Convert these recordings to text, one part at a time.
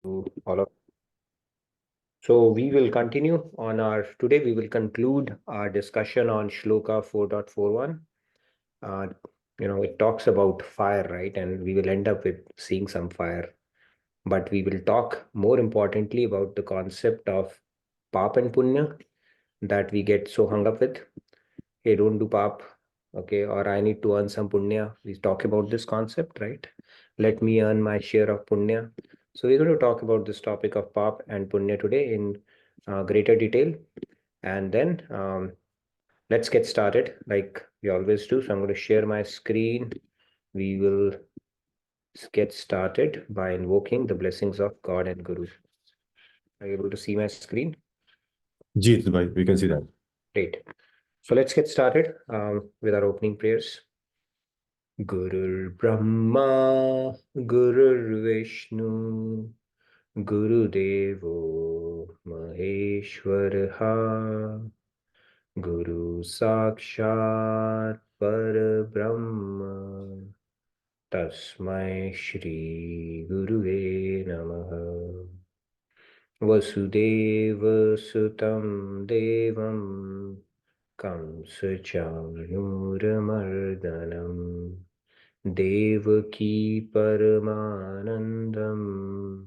to all of. So we will continue on today we will conclude our discussion on Shloka 4.41. Uh, it talks about fire, right? And we will end up with seeing some fire. But we will talk more importantly about the concept of paap and punya that we get so hung up with. Hey, don't do paap, okay? Or I need to earn some punya. We talk about this concept, right? Let me earn my share of punya. So we're going to talk about this topic of paap and punya today in greater detail. And then let's get started like we always do. So I'm going to share my screen. We will get started by invoking the blessings of God and Guru. Are you able to see my screen? Jeet, bhai, we can see that. Great. So let's get started with our opening prayers. Gurur Brahma, Gurur Vishnu, Guru Devo Maheshwaraha, Guru Sakshat Parabrahma, Tasmai Shri Guruve Namaha. Vasudeva Sutam Devam Kamsachanuramardanam Devaki Paramanandam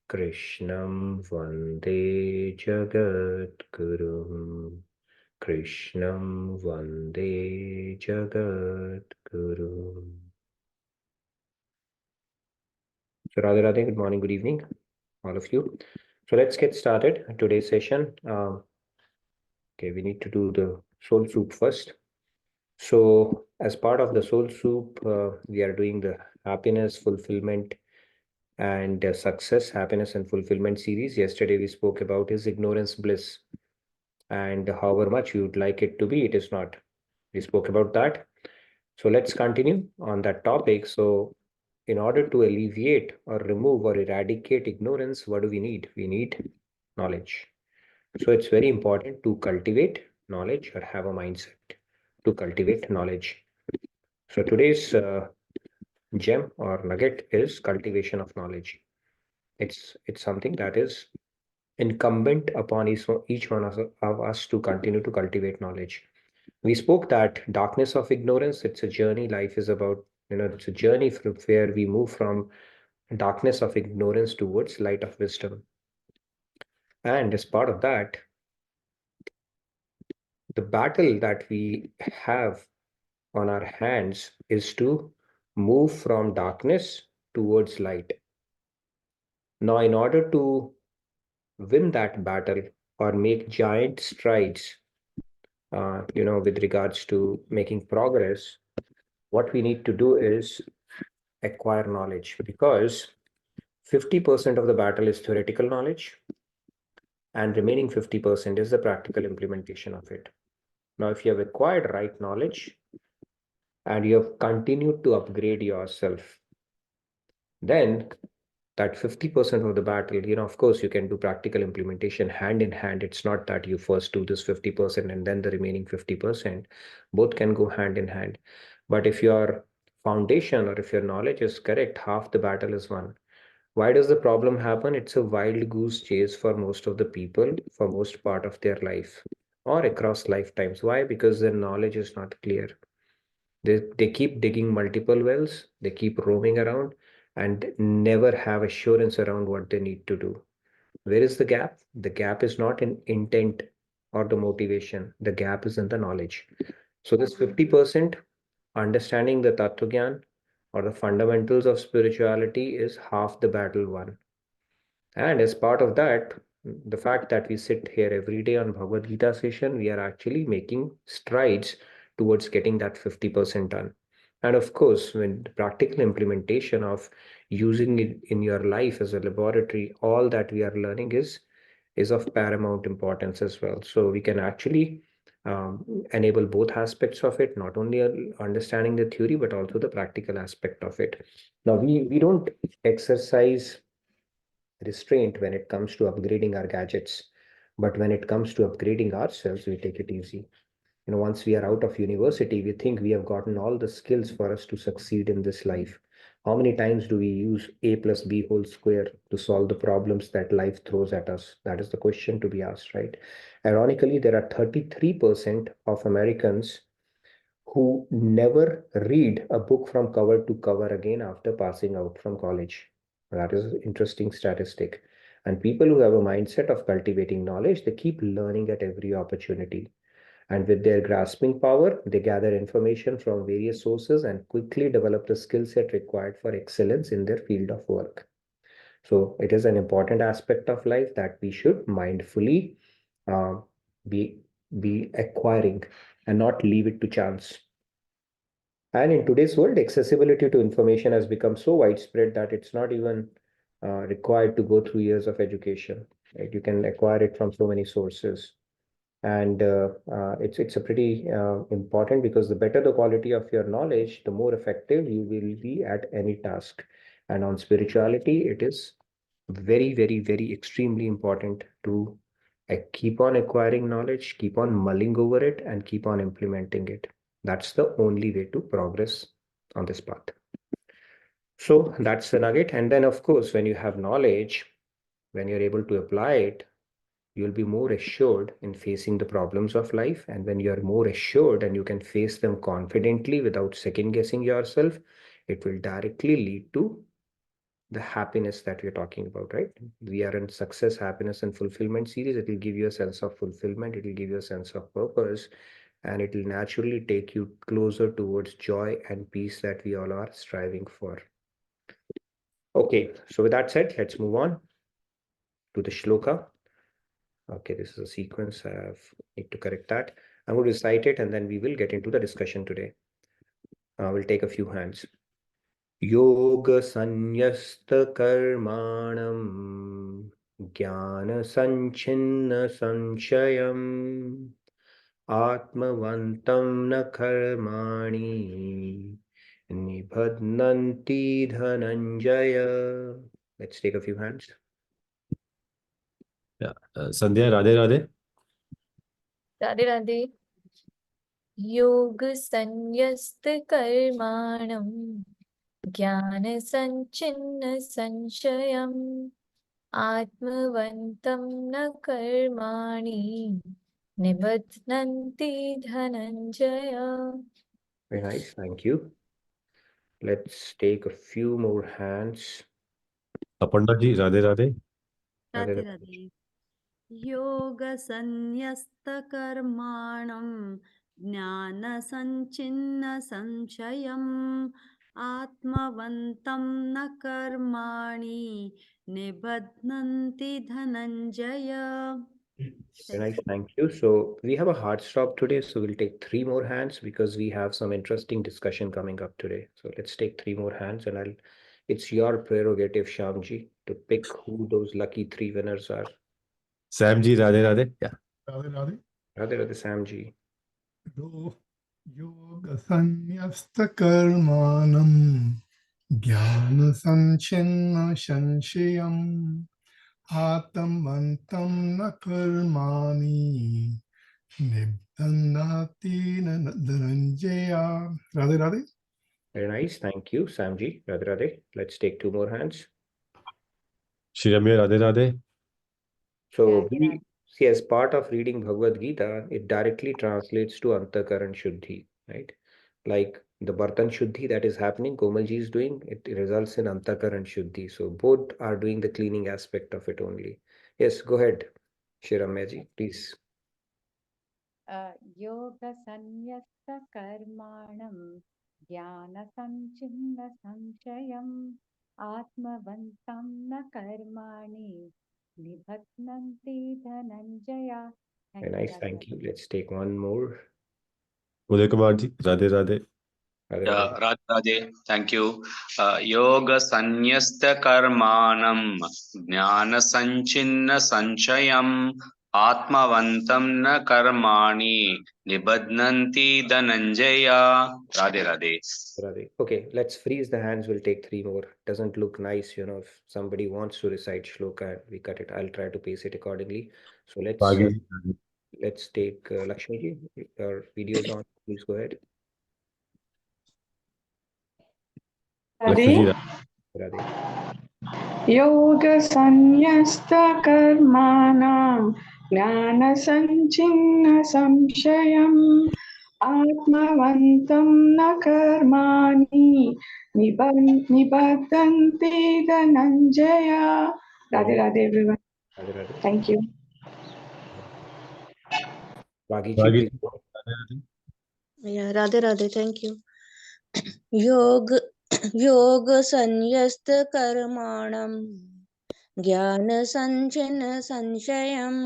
Krishnam Vande Jagadgurum Krishnam Vande Jagadgurum. So Radhe Radhe, good morning, good evening, all of you. So let's get started today's session. Okay, we need to do the soul soup first. So as part of the soul soup, we are doing the happiness, fulfillment, and success, happiness, and fulfillment series. Yesterday we spoke about is ignorance bliss, and however much you would like it to be, it is not. We spoke about that. So let's continue on that topic. So in order to alleviate or remove or eradicate ignorance, what do we need? We need knowledge. So it's very important to cultivate knowledge or have a mindset to cultivate knowledge. So today's gem or nugget is cultivation of knowledge. It's something that is incumbent upon each one of us to continue to cultivate knowledge. We spoke that darkness of ignorance, it's a journey. Life is about, it's a journey from where we move from darkness of ignorance towards light of wisdom. And as part of that, the battle that we have on our hands is to move from darkness towards light. Now, in order to win that battle or make giant strides, with regards to making progress, what we need to do is acquire knowledge, because 50% of the battle is theoretical knowledge and remaining 50% is the practical implementation of it. Now, if you have acquired right knowledge and you have continued to upgrade yourself, then that 50% of the battle, of course, you can do practical implementation hand in hand. It's not that you first do this 50% and then the remaining 50%. Both can go hand in hand. But if your foundation or if your knowledge is correct, half the battle is won. Why does the problem happen? It's a wild goose chase for most of the people for most part of their life or across lifetimes. Why? Because their knowledge is not clear. They keep digging multiple wells, they keep roaming around and never have assurance around what they need to do. Where is the gap? The gap is not in intent or the motivation. The gap is in the knowledge. So this 50% understanding the Tattva Gyan or the fundamentals of spirituality is half the battle won. And as part of that, the fact that we sit here every day on Bhagavad Gita session, we are actually making strides towards getting that 50% done. And of course, when the practical implementation of using it in your life as a laboratory, all that we are learning is of paramount importance as well. So we can actually enable both aspects of it, not only understanding the theory, but also the practical aspect of it. Now, we don't exercise restraint when it comes to upgrading our gadgets. But when it comes to upgrading ourselves, we take it easy. Once we are out of university, we think we have gotten all the skills for us to succeed in this life. How many times do we use a plus b whole square to solve the problems that life throws at us? That is the question to be asked, right? Ironically, there are 33% of Americans who never read a book from cover to cover again after passing out from college. That is an interesting statistic. And people who have a mindset of cultivating knowledge, they keep learning at every opportunity. And with their grasping power, they gather information from various sources and quickly develop the skill set required for excellence in their field of work. So it is an important aspect of life that we should mindfully uh, be be acquiring and not leave it to chance. And in today's world, accessibility to information has become so widespread that it's not even required to go through years of education. Right? You can acquire it from so many sources, and it's a pretty important, because the better the quality of your knowledge, the more effective you will be at any task. And on spirituality, it is very, very, very extremely important to keep on acquiring knowledge, keep on mulling over it, and keep on implementing it. That's the only way to progress on this path. So that's the nugget. And then, of course, when you have knowledge, when you're able to apply it, you'll be more assured in facing the problems of life. And when you're more assured and you can face them confidently without second guessing yourself, it will directly lead to the happiness that we're talking about, right? We are in success, happiness, and fulfillment series. It will give you a sense of fulfillment, it will give you a sense of purpose, and it will naturally take you closer towards joy and peace that we all are striving for. Okay, so with that said, let's move on to the shloka. Okay, this is a sequence. Need to correct that. I'm going to recite it and then we will get into the discussion today. We'll take a few hands. योगसंन्यस्तकर्माणं ज्ञानसञ्छिन्नसंशयम् आत्मवन्तं न कर्माणि निबध्नन्ति Dhananjay. Let's take a few hands. Yeah. Sandhya, Radhe Radhe. Radhe Radhe. योग संन्यस्त कर्माणं ज्ञान संचिन्न संशयम् आत्मवन्तं न कर्माणि निबध्नन्ति Dhananjay. Very nice, thank you. Let's take a few more hands. Aparna ji, Radhe Radhe. Radhe Radhe. योगसंन्यस्तकर्माणं ज्ञानसञ्छिन्नसंशयम् आत्मवन्तं न कर्माणि निबध्नन्ति Dhananjay. Very nice, thank you. So we have a hard stop today, so we'll take 3 more hands because we have some interesting discussion coming up today. So let's take 3 more hands, and it's your prerogative, Shyamji, to pick who those lucky 3 winners are. Sam ji, Radhe Radhe. Yeah. Radhe Radhe. Radhe Radhe, Samji. योगसंन्यस्तकर्माणं ज्ञानसञ्छिन्नसंशयम् आत्मवन्तं न कर्माणि निबध्नन्ति Dhananjay. Radhe Radhe. Very nice, thank you, Samji. Radhe Radhe. Let's take 2 more hands. Shri Ramya, Radhe Radhe. So Radhe we Radhe. see, as part of reading Bhagavad Gita, it directly translates to Antakaran Shuddhi, right? Like the Bartan Shuddhi that is happening, Komalji is doing, it results in Antakaran Shuddhi. So both are doing the cleaning aspect of it only. Yes, go ahead, Shiramaji, please. योगसंन्यस्तकर्माणं ज्ञानसञ्छिन्नसंशयम् आत्मवन्तं न कर्माणि निबध्नन्ति Dhananjay. Very nice, thank you. Let's take 1 more. Uday Kumar ji, Radhe Radhe. Radhe Yeah, Radhe. Radhe Radhe. Thank you. Yoga sanyasta karmanam jnana sanchinna sanchayam atmavantam na karmani nibadnanti dhananjaya. Radhe Radhe. Radhe. Okay, let's freeze the hands. We'll take 3 more. Doesn't look nice, if somebody wants to recite shloka, we cut it. I'll try to pace it accordingly. So let's take Lakshmi ji. Your video's on. Please go ahead. Lakshmi ji, Radhe. योगसंन्यस्तकर्माणां ज्ञानसञ्छिन्नसंशयम् आत्मवन्तं न कर्माणि निबद्धन्ते Dhananjay. Radhe Radhe everyone. Radhe Radhe. Thank you. Bhagi ji, Bhagi please ji, go. Radhe Radhe. Yeah, Radhe Radhe, thank you. Yoga yoga संन्यस्त कर्माणं ज्ञान संचन संशयम्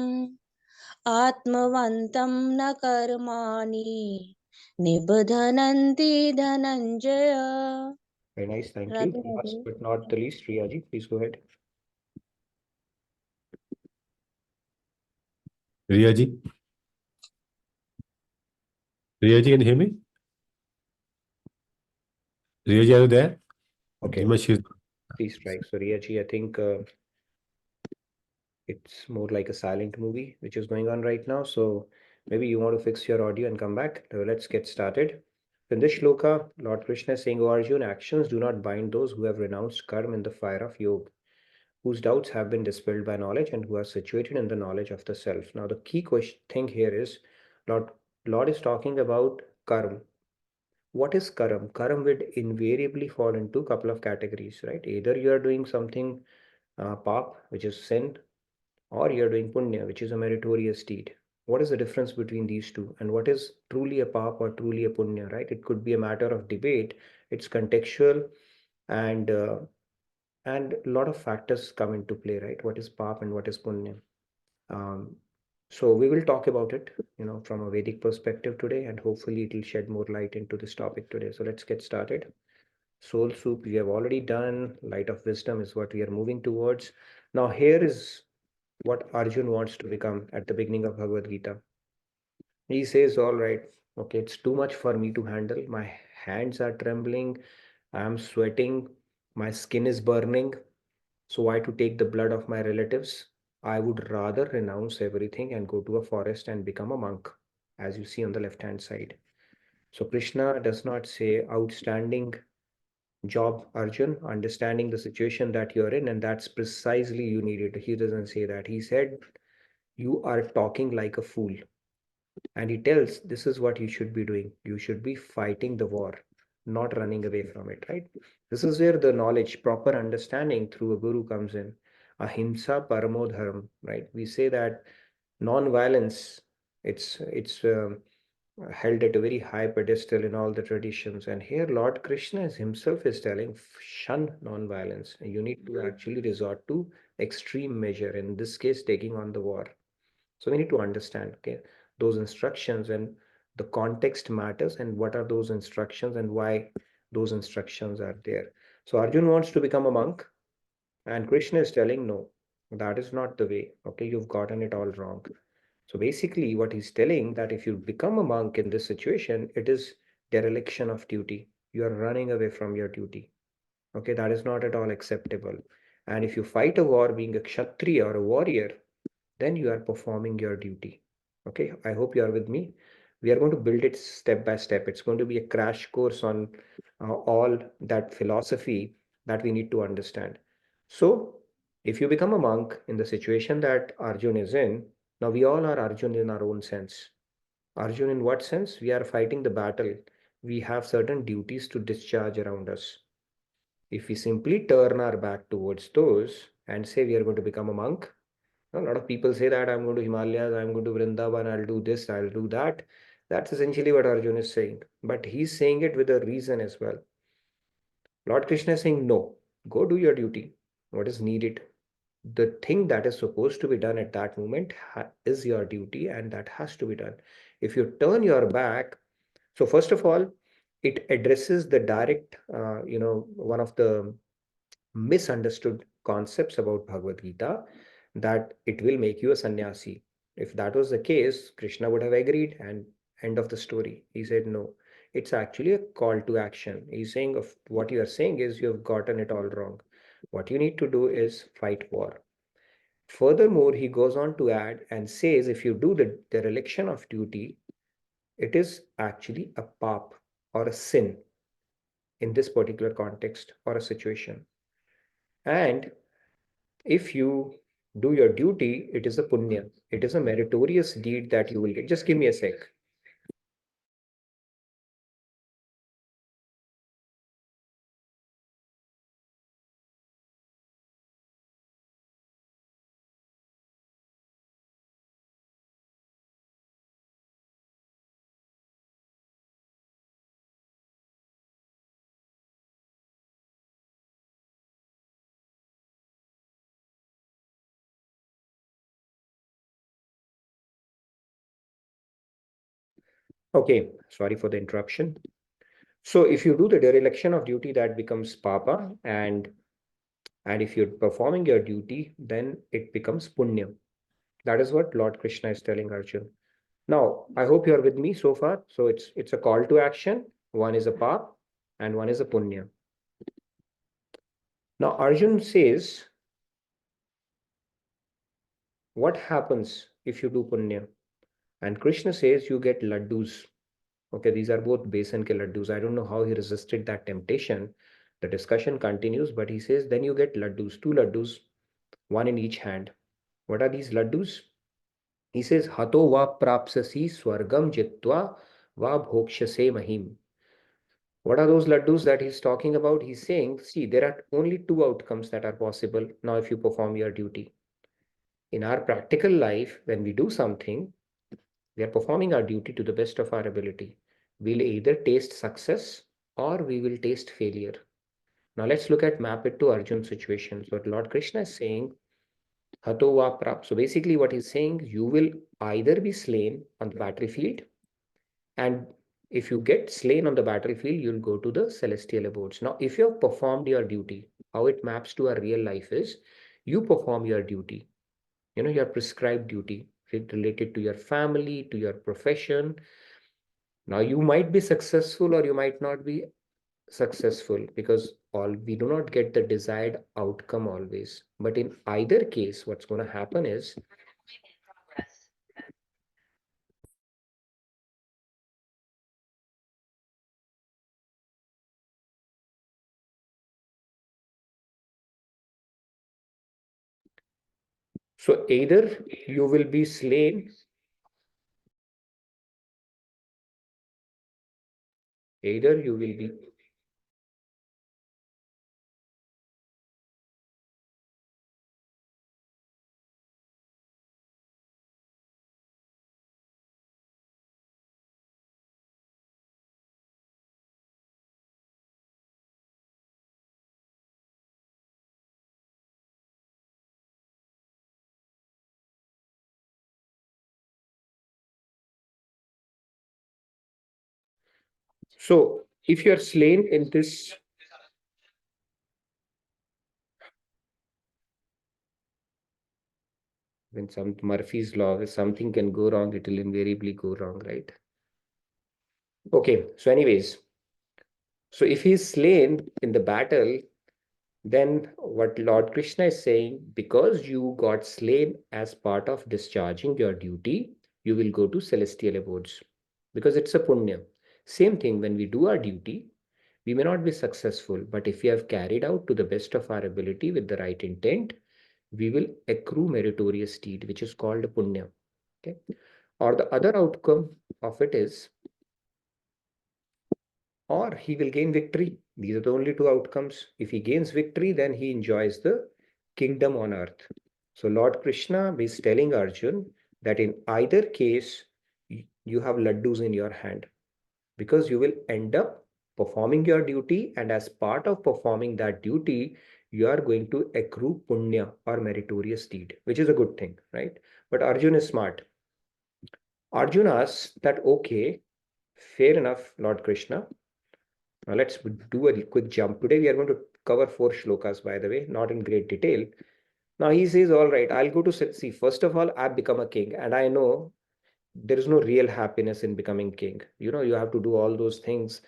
आत्मवन्तं न कर्माणि निबध्नन्ति Dhananjay. Very nice, thank you. Radhe Last Radhe. but not the least, Riya ji, please go ahead. Riya ji. Riya ji, can you hear me? Riya ji, are you there? Okay, Jima, she's please strike. So Riya ji, I think it's more like a silent movie which is going on right now. So maybe you want to fix your audio and come back. So let's get started. In this shloka, Lord Krishna is saying, O Arjun, actions do not bind those who have renounced karma in the fire of yoga, whose doubts have been dispelled by knowledge and who are situated in the knowledge of the self. Now, the key thing here is Lord is talking about karma. What is karma? Karma would invariably fall into a couple of categories, right? Either you are doing something paap, which is sin, or you're doing punya, which is a meritorious deed. What is the difference between these two? And what is truly a paap or truly a punya, right? It could be a matter of debate. It's contextual, and a lot of factors come into play, right? What is paap and what is punya? So we will talk about it, from a Vedic perspective today, and hopefully it will shed more light into this topic today. So let's get started. Soul soup we have already done. Light of wisdom is what we are moving towards. Now here is what Arjun wants to become at the beginning of Bhagavad Gita. He says, all right, okay, it's too much for me to handle. My hands are trembling. I am sweating. My skin is burning. So why to take the blood of my relatives? I would rather renounce everything and go to a forest and become a monk, as you see on the left-hand side. So Krishna does not say outstanding job, Arjun, understanding the situation that you're in, and that's precisely you needed. He doesn't say that. He said, you are talking like a fool. And he tells, this is what you should be doing. You should be fighting the war, not running away from it, right? This is where the knowledge, proper understanding through a guru comes in. Ahimsa paramo dharma, right? We say that non-violence, it's held at a very high pedestal in all the traditions. And here Lord Krishna himself is telling, shun non-violence. You need to actually resort to extreme measure, in this case, taking on the war. So we need to understand, okay, those instructions, and the context matters, and what are those instructions and why those instructions are there. So Arjun wants to become a monk, and Krishna is telling, no, that is not the way. Okay, you've gotten it all wrong. So basically, what he's telling, that if you become a monk in this situation, it is dereliction of duty. You are running away from your duty. Okay, that is not at all acceptable. And if you fight a war being a kshatriya or a warrior, then you are performing your duty. Okay, I hope you are with me. We are going to build it step by step. It's going to be a crash course on all that philosophy that we need to understand. So, if you become a monk in the situation that Arjun is in, now we all are Arjun in our own sense. Arjun, in what sense? We are fighting the battle. We have certain duties to discharge around us. If we simply turn our back towards those and say we are going to become a monk, a lot of people say that I'm going to Himalayas, I'm going to Vrindavan, I'll do this, I'll do that. That's essentially what Arjun is saying. But he's saying it with a reason as well. Lord Krishna is saying, no, go do your duty. What is needed? The thing that is supposed to be done at that moment is your duty, and that has to be done. If you turn your back, so first of all, it addresses the direct, one of the misunderstood concepts about Bhagavad Gita, that it will make you a sannyasi. If that was the case, Krishna would have agreed, and end of the story. He said, no, it's actually a call to action. He's saying, of what you are saying is you have gotten it all wrong. What you need to do is fight war. Furthermore, he goes on to add and says, if you do the dereliction of duty, it is actually a paap or a sin. in this particular context or a situation. And if you do your duty, it is a punya. It is a meritorious deed that you will get. Just give me a sec. Okay, sorry for the interruption. So if you do the dereliction of duty, that becomes papa, and if you're performing your duty, then it becomes punya. That is what Lord Krishna is telling Arjun. Now, I hope you're with me so far. So it's a call to action. One is a pap and one is a punya. Now, Arjun says, what happens if you do punya? And Krishna says you get laddus. Okay, these are both besan ke laddus. I don't know how he resisted that temptation. The discussion continues, but he says, then you get laddus, 2 laddus, one in each hand. What are these laddus? He says, Hato va prapsasi swargam jitva va bhokshase mahim. What are those laddus that he's talking about? He's saying, see, there are only 2 outcomes that are possible now if you perform your duty. In our practical life, when we do something, we are performing our duty to the best of our ability. We'll either taste success or we will taste failure. Now let's map it to Arjun's situation. So Lord Krishna is saying, Hato va prap. So basically what he's saying, you will either be slain on the battlefield, and if you get slain on the battlefield, you'll go to the celestial abodes. Now, if you have performed your duty, how it maps to our real life is, you perform your duty, your prescribed duty related to your family, to your profession. Now, you might be successful or you might not be successful, because we do not get the desired outcome always. But in either case, what's going to happen is, so either you will be slain, either you will be so if you are slain in this, when some Murphy's law, if something can go wrong, it will invariably go wrong, right? Okay, so anyways, so if he is slain in the battle, then what Lord Krishna is saying, because you got slain as part of discharging your duty, you will go to celestial abodes, because it's a punya. Same thing, when we do our duty, we may not be successful, but if we have carried out to the best of our ability with the right intent, we will accrue meritorious deed, which is called punya. Okay. Or the other outcome of it is, or he will gain victory. These are the only 2 outcomes. If he gains victory, then he enjoys the kingdom on earth. So Lord Krishna is telling Arjun that in either case, you have laddus in your hand, because you will end up performing your duty, and as part of performing that duty, you are going to accrue punya or meritorious deed, which is a good thing, right? But Arjun is smart. Arjun asks that, okay, fair enough, Lord Krishna. Now let's do a quick jump. Today we are going to cover 4 shlokas, by the way, not in great detail. Now he says, all right, I'll go to see. First of all, I've become a king, and I know there is no real happiness in becoming king. You have to do all those things,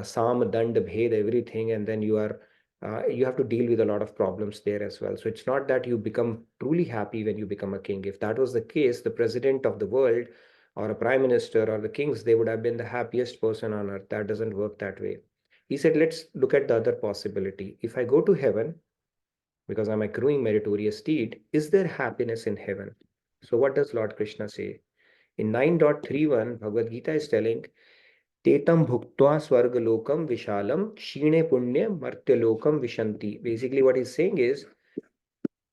sam, dand, bhed, everything, and then you have to deal with a lot of problems there as well. So it's not that you become truly happy when you become a king. If that was the case, the president of the world or a prime minister or the kings, they would have been the happiest person on earth. That doesn't work that way. He said, let's look at the other possibility. If I go to heaven, because I'm accruing meritorious deed, is there happiness in heaven? So what does Lord Krishna say? In 9.31, Bhagavad Gita is telling, Tetam bhuktva swargalokam vishalam shine punya martyalokam vishanti. Basically, what he's saying is,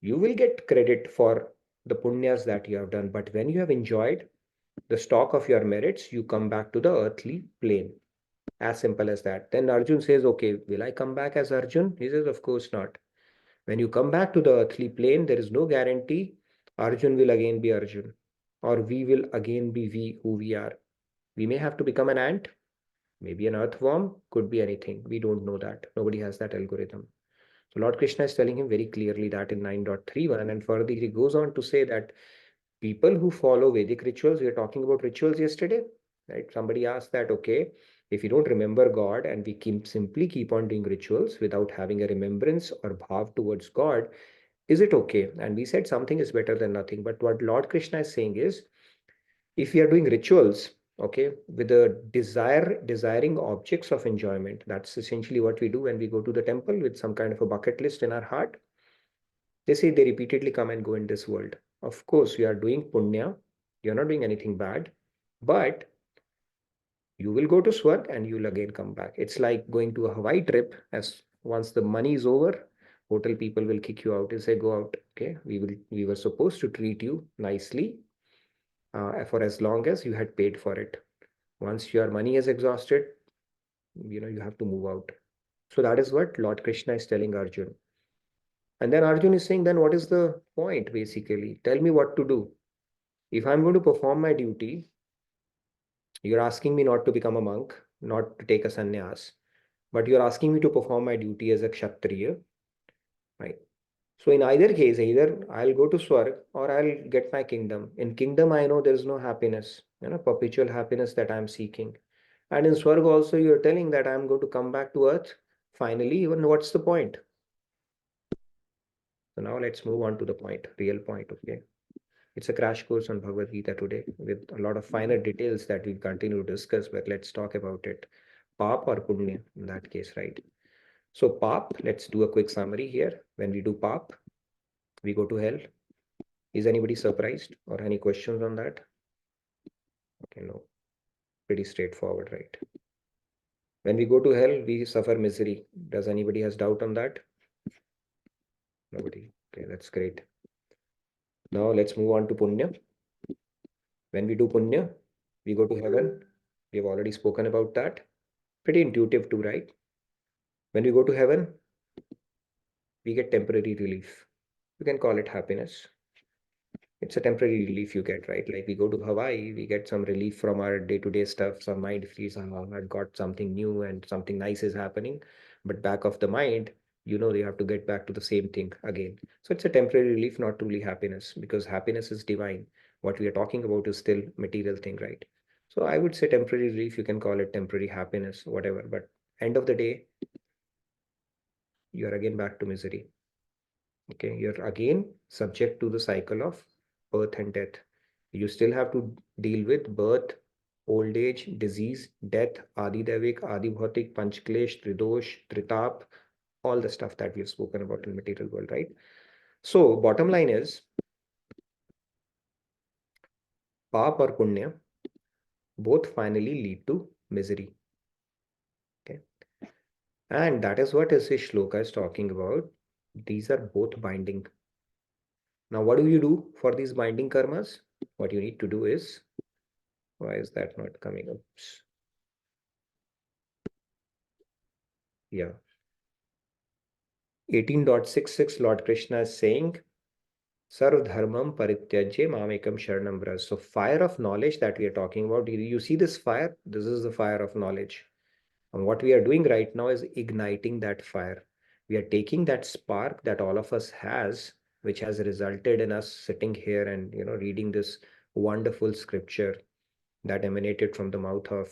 you will get credit for the punyas that you have done, but when you have enjoyed the stock of your merits, you come back to the earthly plane. As simple as that. Then Arjun says, okay, will I come back as Arjun? He says, of course not. When you come back to the earthly plane, there is no guarantee Arjun will again be Arjun, or we will again be we who we are. We may have to become an ant, maybe an earthworm, could be anything. We don't know that. Nobody has that algorithm. So Lord Krishna is telling him very clearly that in 9.31, and further he goes on to say that people who follow Vedic rituals, we were talking about rituals yesterday, right? Somebody asked that, okay, if you don't remember God and we simply keep on doing rituals without having a remembrance or bhav towards God, is it okay? And we said something is better than nothing. But what Lord Krishna is saying is, if we are doing rituals, okay, with a desiring objects of enjoyment, that's essentially what we do when we go to the temple with some kind of a bucket list in our heart. They say they repeatedly come and go in this world. Of course, you are doing punya, you're not doing anything bad, but you will go to Swarg and you'll again come back. It's like going to a Hawaii trip. As once the money is over, hotel people will kick you out and say, go out. Okay, we were supposed to treat you nicely for as long as you had paid for it. Once your money is exhausted, you have to move out. So that is what Lord Krishna is telling Arjun. And then Arjun is saying, then what is the point basically? Tell me what to do. If I'm going to perform my duty, you're asking me not to become a monk, not to take a sannyas, but you're asking me to perform my duty as a kshatriya, right? So in either case, either I'll go to Swarg or I'll get my kingdom. In kingdom, I know there's no happiness, perpetual happiness that I'm seeking. And in Swarg also, you're telling that I'm going to come back to earth. Finally, even what's the point? So now let's move on to the point, real point, okay? It's a crash course on Bhagavad Gita today with a lot of finer details that we'll continue to discuss, but let's talk about it. Paap or punya in that case, right? So paap, let's do a quick summary here. When we do paap, we go to hell. Is anybody surprised or any questions on that? Okay, no. Pretty straightforward, right? When we go to hell, we suffer misery. Does anybody has doubt on that? Nobody. Okay, that's great. Now let's move on to punya. When we do punya, we go to heaven. We've already spoken about that. Pretty intuitive too, right? When we go to heaven, we get temporary relief. You can call it happiness. It's a temporary relief you get, right? Like we go to Hawaii, we get some relief from our day-to-day stuff. Some mind frees, I've got something new and something nice is happening. But back of the mind, you have to get back to the same thing again. So it's a temporary relief, not truly happiness, because happiness is divine. What we are talking about is still material thing, right? So I would say temporary relief, you can call it temporary happiness, whatever. But end of the day, you're again back to misery. Okay, you're again subject to the cycle of birth and death. You still have to deal with birth, old age, disease, death, adi devik, adi bhautik, panchklesh, tridosh, tritap, all the stuff that we've spoken about in material world, right? So bottom line is, paap or punya both finally lead to misery. Okay, and that is what this shloka is talking about. These are both binding. Now, what do you do for these binding karmas? What you need to do is, why is that not coming up? Yeah. 18.66, Lord Krishna is saying, Sarv dharmam parityajya mamekam sharanam braj. So fire of knowledge that we are talking about, you see this fire? This is the fire of knowledge. And what we are doing right now is igniting that fire. We are taking that spark that all of us has, which has resulted in us sitting here and reading this wonderful scripture that emanated from the mouth of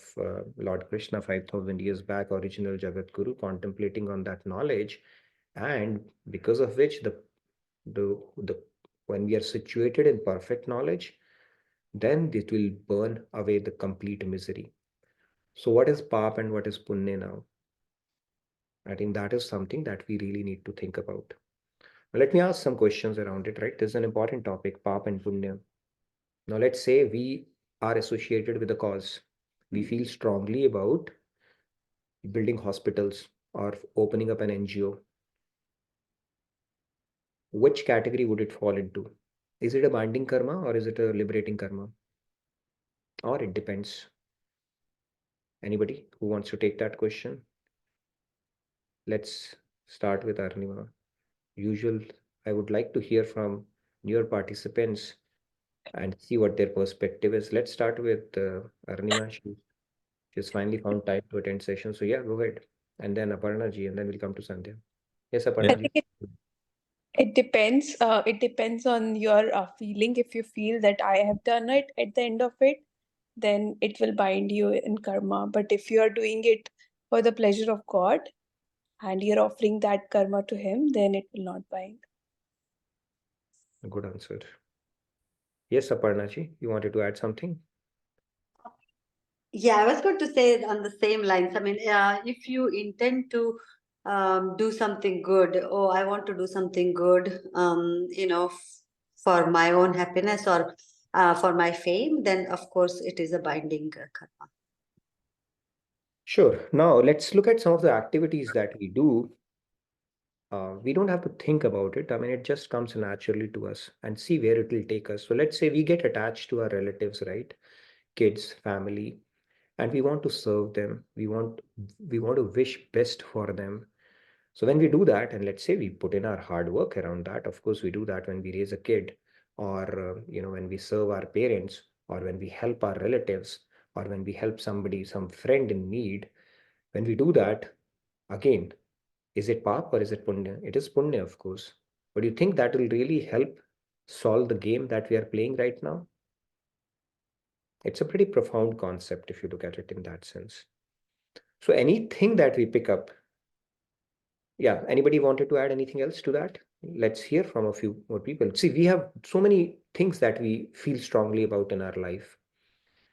Lord Krishna 5,000 years back, original Jagat Guru, contemplating on that knowledge, and because of which the when we are situated in perfect knowledge, then it will burn away the complete misery. So what is paap and what is punya now? I think that is something that we really need to think about. Let me ask some questions around it, right? This is an important topic, paap and punya. Now, let's say we are associated with a cause. We feel strongly about building hospitals or opening up an NGO. Which category would it fall into? Is it a binding karma or is it a liberating karma? Or it depends. Anybody who wants to take that question? Let's start with Arnima. I would like to hear from your participants and see what their perspective is. Let's start with Arnima. She's finally found time to attend session. So yeah, go ahead. And then Aparna ji, and then we'll come to Sandhya. Yes, Yeah. Aparna I ji. think it depends. It depends on your feeling. If you feel that I have done it at the end of it, then it will bind you in karma. But if you are doing it for the pleasure of God and you're offering that karma to Him, then it will not bind. Good answer. Yes, Aparna ji, you wanted to add something? Yeah, I was going to say it on the same lines. I mean, if you intend to do something good, oh, I want to do something good, for my own happiness or for my fame, then of course it is a binding karma. Sure. Now let's look at some of the activities that we do. We don't have to think about it. I mean, it just comes naturally to us and see where it will take us. So let's say we get attached to our relatives, right? Kids, family, and we want to serve them. We want to wish best for them. So when we do that, and let's say we put in our hard work around that, of course, we do that when we raise a kid, or when we serve our parents, or when we help our relatives, or when we help somebody, some friend in need. When we do that, again, is it paap or is it punya? It is punya, of course. But do you think that will really help solve the game that we are playing right now? It's a pretty profound concept if you look at it in that sense. So anything that we pick up, yeah, anybody wanted to add anything else to that? Let's hear from a few more people. See, we have so many things that we feel strongly about in our life,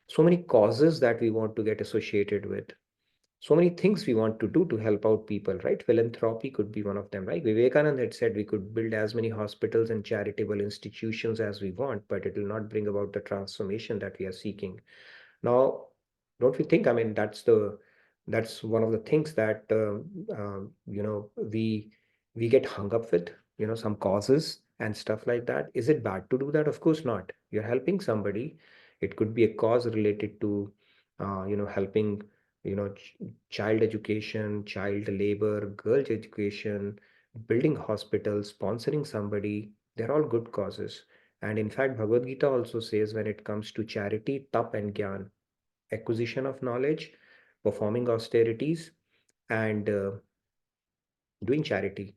so many causes that we want to get associated with, so many things we want to do to help out people, right? Philanthropy could be one of them, right? Vivekananda had said we could build as many hospitals and charitable institutions as we want, but it will not bring about the transformation that we are seeking. Now, don't we think, I mean, that's one of the things that we get hung up with, some causes and stuff like that. Is it bad to do that? Of course not. You're helping somebody. It could be a cause related to helping child education, child labor, girls education, building hospitals, sponsoring somebody. They're all good causes. And in fact, Bhagavad Gita also says when it comes to charity, tap and gyan, acquisition of knowledge, performing austerities, and doing charity,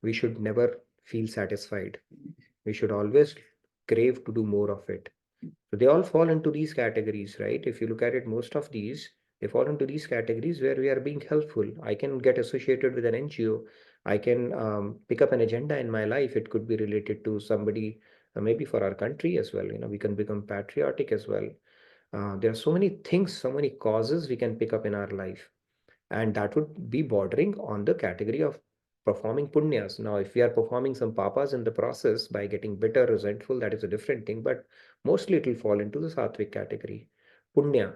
we should never feel satisfied. We should always crave to do more of it. So they all fall into these categories, right? If you look at it, most of these, they fall into these categories where we are being helpful. I can get associated with an NGO. I can pick up an agenda in my life. It could be related to somebody, maybe for our country as well. We can become patriotic as well. There are so many things, so many causes we can pick up in our life, and that would be bordering on the category of performing punyas. Now, if we are performing some papas in the process by getting bitter, resentful, that is a different thing, but mostly it will fall into the sattvic category, punya.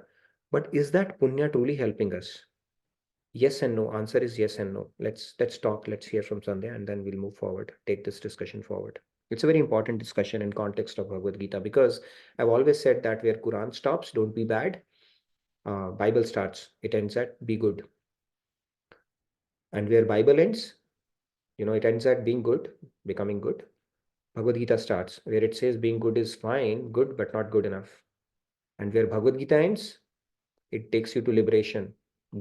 But is that punya truly helping us? Yes and no. Answer is yes and no. Let's talk. Let's hear from Sandhya, and then we'll move forward. Take this discussion forward. It's a very important discussion in context of Bhagavad Gita, because I've always said that where Quran stops, don't be bad. Bible starts, it ends at be good. And where Bible ends, it ends at being good, becoming good. Bhagavad Gita starts where it says being good is fine, good, but not good enough. And where Bhagavad Gita ends, it takes you to liberation,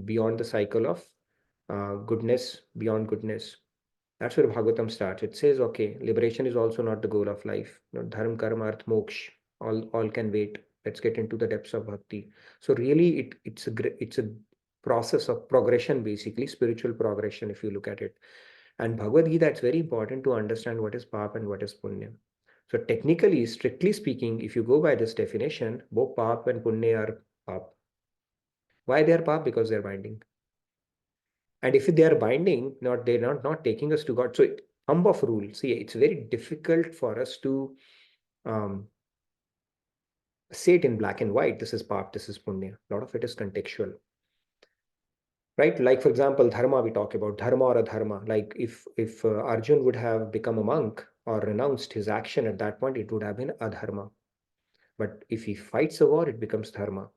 beyond the cycle of goodness, beyond goodness. That's where Bhagavatam starts. It says, okay, liberation is also not the goal of life. Dharma, karma, arth, moksha, all can wait. Let's get into the depths of bhakti. So really, it's a process of progression, basically spiritual progression, if you look at it. And Bhagavad Gita, it's very important to understand what is paap and what is punya. So technically, strictly speaking, if you go by this definition, both paap and punya are paap. Why they are paap? Because they're binding. And if they are binding, they're not taking us to God. So thumb of rule. See, it's very difficult for us to say it in black and white. This is pap, this is punya. A lot of it is contextual. Right? Like, for example, dharma, we talk about dharma or adharma. Like if Arjun would have become a monk or renounced his action at that point, it would have been adharma. But if he fights a war, it becomes dharma.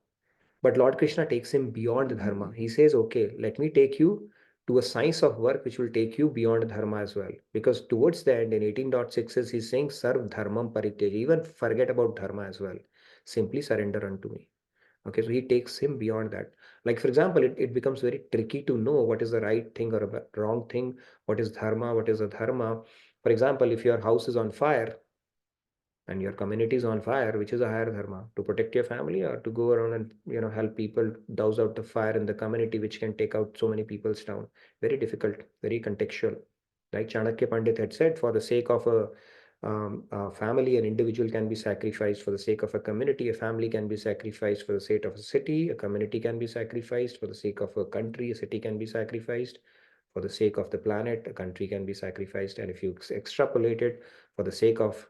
But Lord Krishna takes him beyond dharma. He says, okay, let me take you to a science of work which will take you beyond dharma as well. Because towards the end, in 18.6, he's saying, Sarv dharmam parityaja. Even forget about dharma as well. Simply surrender unto me. Okay, so he takes him beyond that. Like, for example, it becomes very tricky to know what is the right thing or a wrong thing, what is dharma, what is adharma. For example, if your house is on fire and your community is on fire, which is a higher dharma, to protect your family or to go around and help people douse out the fire in the community, which can take out so many people's down. Very difficult, very contextual. Like Chanakya Pandit had said, for the sake of a family, an individual can be sacrificed. For the sake of a community, a family can be sacrificed. For the sake of a city, a community can be sacrificed. For the sake of a country, a city can be sacrificed. For the sake of the planet, a country can be sacrificed. And if you extrapolate it, for the sake of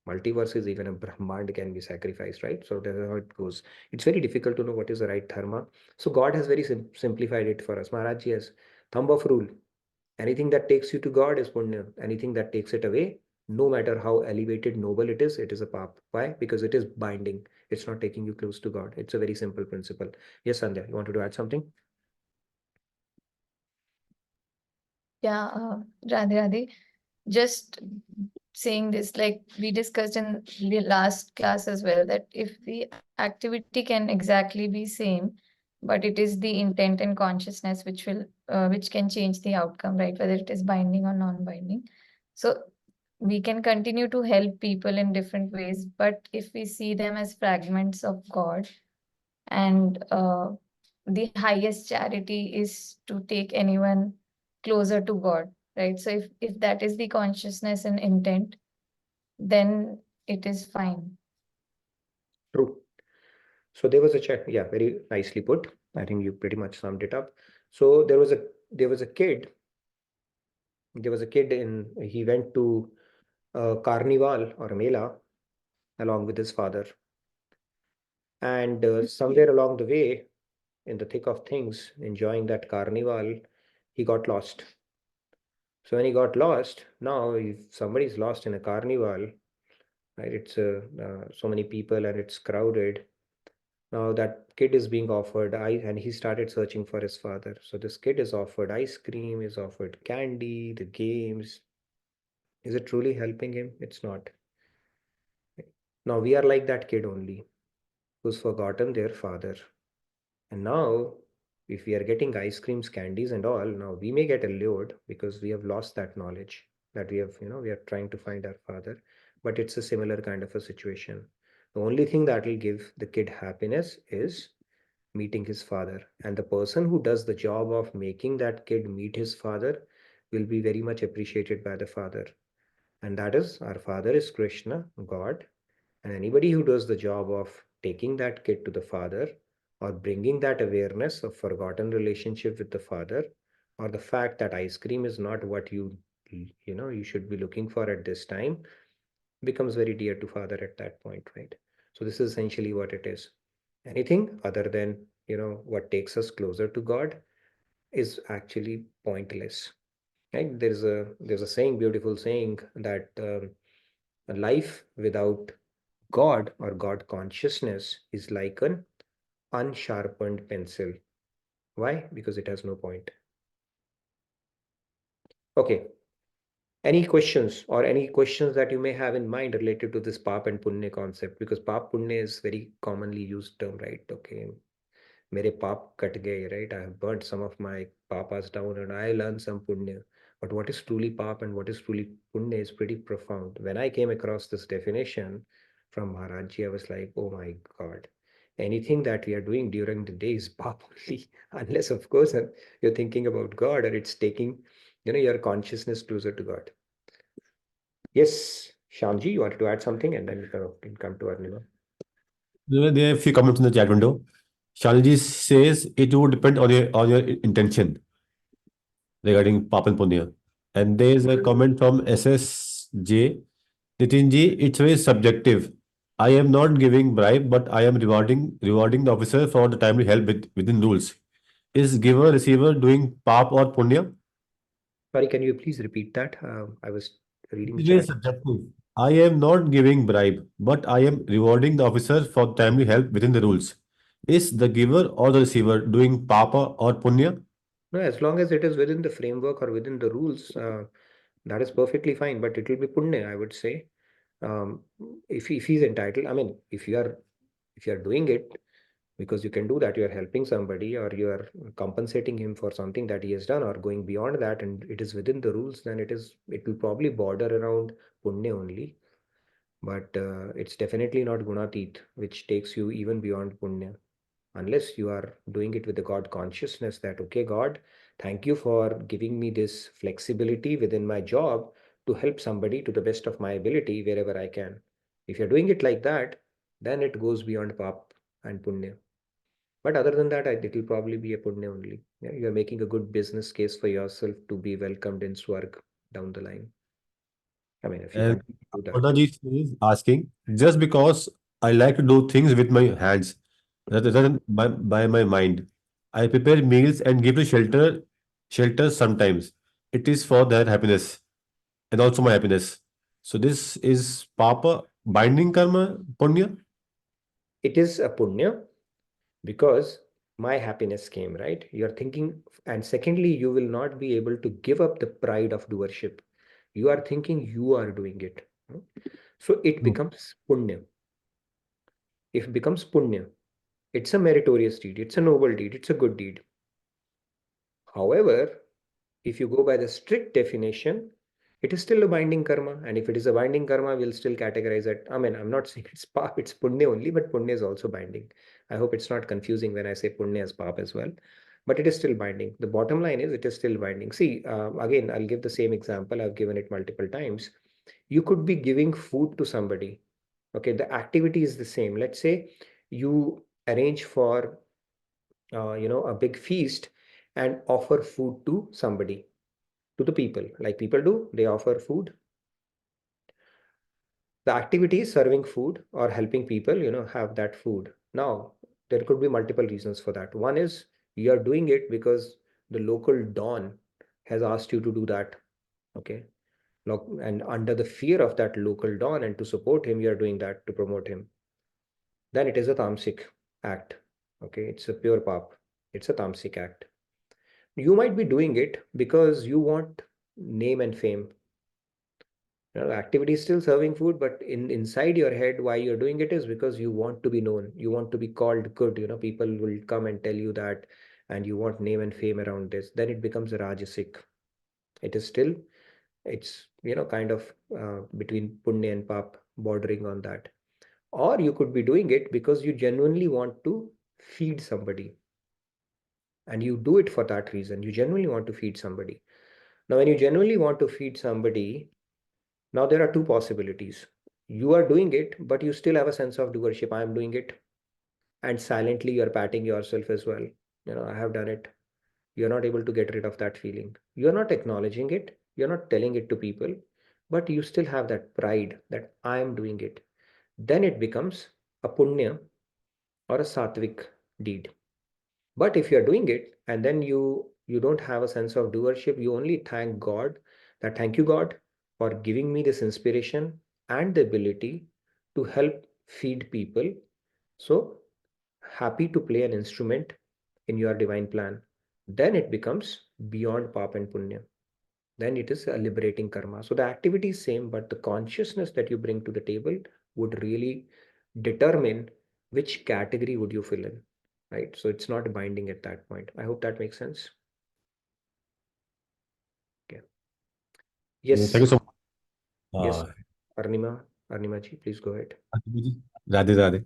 multiverses, even a Brahmand can be sacrificed, right? So that's how it goes. It's very difficult to know what is the right dharma. So God has very simplified it for us. Maharaj ji has thumb of rule. Anything that takes you to God is punya. Anything that takes it away, no matter how elevated, noble it is a pap. Why? Because it is binding. It's not taking you close to God. It's a very simple principle. Yes, Sandhya, you wanted to add something? Yeah, Radhe Radhe. Just saying this, like we discussed in the last class as well, that if the activity can exactly be same, but it is the intent and consciousness which can change the outcome, right? Whether it is binding or non-binding. So we can continue to help people in different ways, but if we see them as fragments of God, and the highest charity is to take anyone closer to God, right? So if that is the consciousness and intent, then it is fine. True. So there was a check. Yeah, very nicely put. I think you pretty much summed it up. So there was a kid. There was a kid he went to a carnival or a mela along with his father. And somewhere along the way, in the thick of things, enjoying that carnival, he got lost. So when he got lost, now if somebody's lost in a carnival, right, it's so many people and it's crowded. Now that kid is being offered and he started searching for his father. So this kid is offered ice cream, is offered candy, the games. Is it truly helping him? It's not. Now we are like that kid only, who's forgotten their father. And now, if we are getting ice creams, candies, and all, now we may get allured because we have lost that knowledge that we are trying to find our father. But it's a similar kind of a situation. The only thing that will give the kid happiness is meeting his father. And the person who does the job of making that kid meet his father will be very much appreciated by the father. And that is, our father is Krishna, God. And anybody who does the job of taking that kid to the father or bringing that awareness of forgotten relationship with the father, or the fact that ice cream is not what you should be looking for at this time, becomes very dear to father at that point, right? So this is essentially what it is. Anything other than what takes us closer to God is actually pointless, right? There's a saying, beautiful saying, that a life without God or God consciousness is like an unsharpened pencil. Why? Because it has no point. Okay. Any questions that you may have in mind related to this pap and punya concept? Because pap punya is very commonly used term, right? Okay. Mere paap kat gaye, right? I have burnt some of my papas down and I learned some punya. But what is truly paap and what is truly punya is pretty profound. When I came across this definition from Maharajji, I was like, oh my God, anything that we are doing during the day is paap only, unless, of course, you're thinking about God or it's taking, your consciousness closer to God. Yes, Shamji, you wanted to add something and then we can come to Arniva. There are a few comments in the chat window. Shalji says it would depend on your intention. regarding Papa and Punya. And there is a comment from SSJ. Nitinji, it's very subjective. I am not giving bribe, but I am rewarding the officer for the timely help within rules. Is giver receiver doing pap or punya? Sorry, can you please repeat that? I was reading the It is chat. subjective. I am not giving bribe, but I am rewarding the officer for timely help within the rules. Is the giver or the receiver doing papa or punya? No, as long as it is within the framework or within the rules, that is perfectly fine. But it will be punya, I would say. If he's entitled, I mean, if you are doing it because you can do that, you are helping somebody or you are compensating him for something that he has done or going beyond that, and it is within the rules, then it will probably border around punya only. But it's definitely not gunatit, which takes you even beyond punya, unless you are doing it with the God consciousness that, okay, God, thank you for giving me this flexibility within my job to help somebody to the best of my ability wherever I can. If you're doing it like that, then it goes beyond pap and punya. But other than that, it will probably be a punya only. Yeah, you're making a good business case for yourself to be welcomed in Swarg down the line. I mean, if you And continue to do that. Panaji is asking, just because I like to do things with my hands rather than by my mind. I prepare meals and give to shelter sometimes. It is for their happiness and also my happiness. So this is Papa binding karma punya. It is a punya because my happiness came, right? You're thinking, and secondly, you will not be able to give up the pride of doership. You are thinking you are doing it. So it No. becomes punya. If it becomes punya, it's a meritorious deed, it's a noble deed, it's a good deed. However, if you go by the strict definition, it is still a binding karma. And if it is a binding karma, we'll still categorize it. I mean, I'm not saying it's pap, it's punya only, but punya is also binding. I hope it's not confusing when I say punya as pap as well. But it is still binding. The bottom line is it is still binding. See, again, I'll give the same example. I've given it multiple times. You could be giving food to somebody. Okay, the activity is the same. Let's say you arrange for a big feast and offer food to somebody, to the people, like people do. They offer food. The activity is serving food or helping people have that food. Now there could be multiple reasons for that. One is you are doing it because the local don has asked you to do that. Okay, and under the fear of that local don and to support him, you are doing that to promote him. Then it is a tamasic act. Okay, it's a pure pap. It's a tamasic act. You might be doing it because you want name and fame. The activity is still serving food, but inside your head, why you're doing it is because you want to be known. You want to be called good. People will come and tell you that, and you want name and fame around this. Then it becomes a rajasic. It is still, it's kind of between punya and pap, bordering on that. Or you could be doing it because you genuinely want to feed somebody, and you do it for that reason. You genuinely want to feed somebody. Now, when you genuinely want to feed somebody, now there are two possibilities. You are doing it, but you still have a sense of doership. I am doing it. And silently you're patting yourself as well. I have done it. You're not able to get rid of that feeling. You're not acknowledging it. You're not telling it to people, but you still have that pride that I am doing it. Then it becomes a punya or a sattvic deed. But if you're doing it and then you don't have a sense of doership, you only thank God, that thank you God for giving me this inspiration and the ability to help feed people. So happy to play an instrument in your divine plan. Then it becomes beyond pap and punya. Then it is a liberating karma. So the activity is same, but the consciousness that you bring to the table would really determine which category would you fill in, right? So it's not binding at that point. I hope that makes sense. Okay. Yes. Thank you so much. Yes. Arnima ji, please go ahead. Radhe Radhe.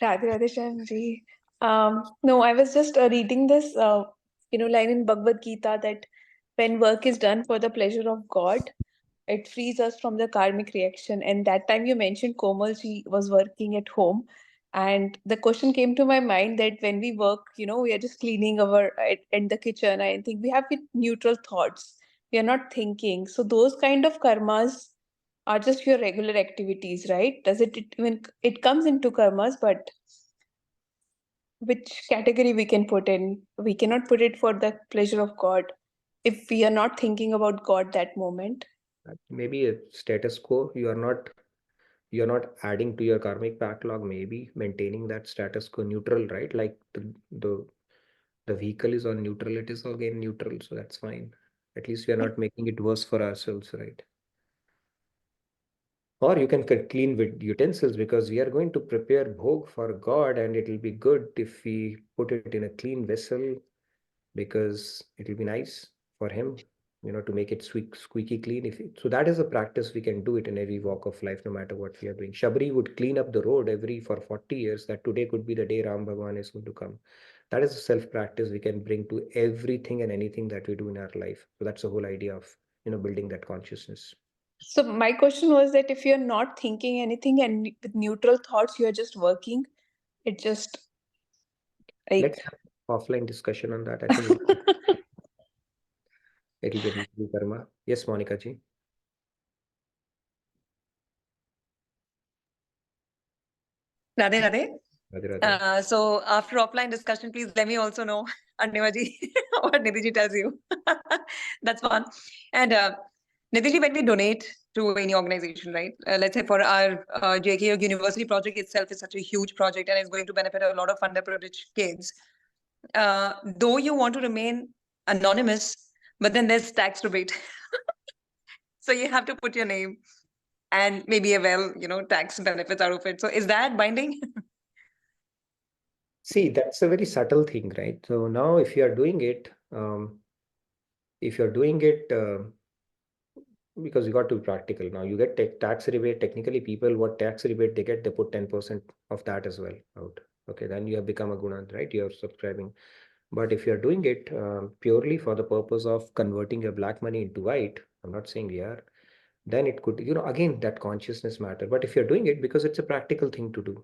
Radhe Radhe Shyam ji. No, I was just reading this, line in Bhagavad Gita that when work is done for the pleasure of God, it frees us from the karmic reaction. And that time you mentioned Komal, she was working at home. And the question came to my mind that when we work, we are just cleaning our in the kitchen. I think we have neutral thoughts. We are not thinking. So those kind of karmas are just your regular activities, right? It comes into karmas, but which category we can put in? We cannot put it for the pleasure of God if we are not thinking about God that moment. Maybe a status quo. You're not adding to your karmic backlog, maybe maintaining that status quo neutral, right? Like the vehicle is on neutral, it is again neutral, so that's fine. At least we are not making it worse for ourselves, right? Or you can clean with utensils, because we are going to prepare bhog for God, and it will be good if we put it in a clean vessel, because it will be nice for him, to make it squeaky clean. So that is a practice we can do it in every walk of life, no matter what we are doing. Shabri would clean up the road for 40 years, that today could be the day Ram Bhagwan is going to come. That is a self-practice we can bring to everything and anything that we do in our life. So that's the whole idea of, building that consciousness. So my question was that if you're not thinking anything and with neutral thoughts, you're just working, it just Let's have offline discussion on that. I think it'll be karma. Yes, Monica ji. Radhe Radhe. Radhe Radhe. So after offline discussion, please let me also know, Annimaji, what Nidhi tells you. That's fun. And Nidhi, when we donate to any organization, right? Let's say for our JK University project itself is such a huge project and it's going to benefit a lot of underprivileged kids. Though you want to remain anonymous, but then there's tax rebate. So you have to put your name and maybe tax benefits out of it. So is that binding? See, that's a very subtle thing, right? So now if you are doing it, because you got to be practical. Now you get tax rebate. Technically, people, what tax rebate they get, they put 10% of that as well out. Okay, then you have become a gunant, right? You're subscribing. But if you're doing it purely for the purpose of converting your black money into white, I'm not saying we are, then it could, again, that consciousness matter. But if you're doing it because it's a practical thing to do,